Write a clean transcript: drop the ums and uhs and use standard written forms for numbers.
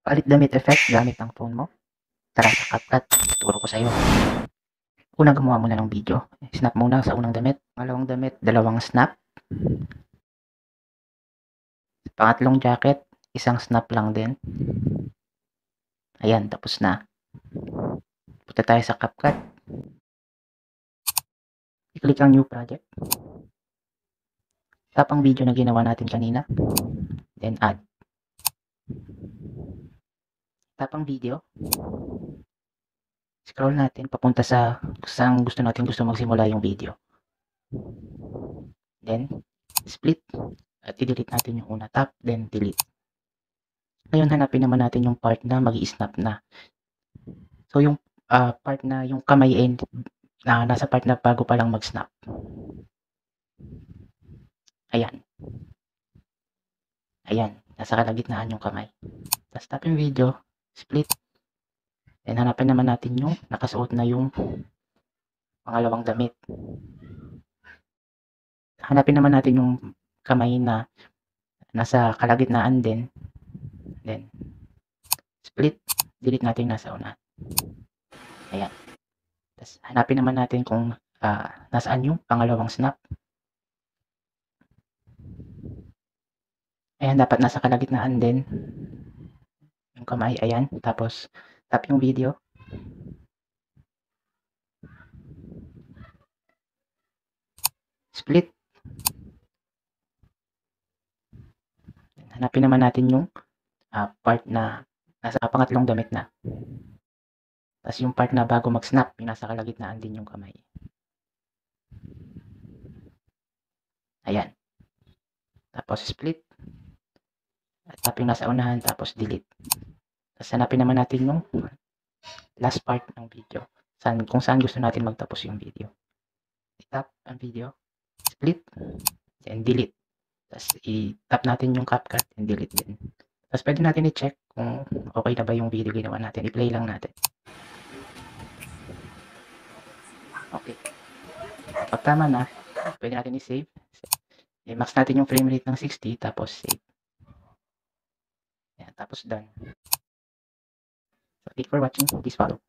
Palit damit effect gamit ang phone mo. Tara sa CapCut, turo ko sa'yo. Una, gumawa muna ng video. Snap muna sa unang damit. Pangalawang damit, dalawang snap. Pangatlong jacket, isang snap lang din. Ayan, tapos na. Punta tayo sa CapCut. I-click ang new project. Tap ang video na ginawa natin kanina. Then add. Tap ang video. Scroll natin papunta sa saan gusto magsimula yung video. Then, split. At i-delete natin yung una. Tap, then delete. Ngayon, hanapin naman natin yung part na mag-i-snap na. So, yung part na yung kamay end, nasa part na bago pa lang mag-snap. Ayan. Ayan. Nasa kalagitnaan yung kamay. Tapos tap yung video. Split. Then, hanapin naman natin yung nakasuot na yung pangalawang damit. Hanapin naman natin yung kamay na nasa kalagitnaan din. Then, split. Delete natin nasa una. Ayan. Tapos, hanapin naman natin kung nasaan yung pangalawang snap. Ayan, dapat nasa kalagitnaan din yung kamay. Ayan. Tapos, tap yung video. Split. Hanapin naman natin yung part na nasa pangatlong damit na. Tapos yung part na bago mag-snap, yung nasa kalagitnaan din yung kamay. Ayan. Tapos split. At tap yung nasa unahan, tapos delete. Tapos hanapin naman natin yung last part ng video. Kung saan gusto natin magtapos yung video. I-tap ang video. Split. Then delete. Tapos i-tap natin yung CapCut and delete din. Tapos pwede natin i-check kung okay na ba yung video ginawa natin. I-play lang natin. Okay. Pag tama na, pwede natin i-save. I-max natin yung frame rate ng 60, tapos save. Yan, tapos done. So, thank you for watching. Please follow.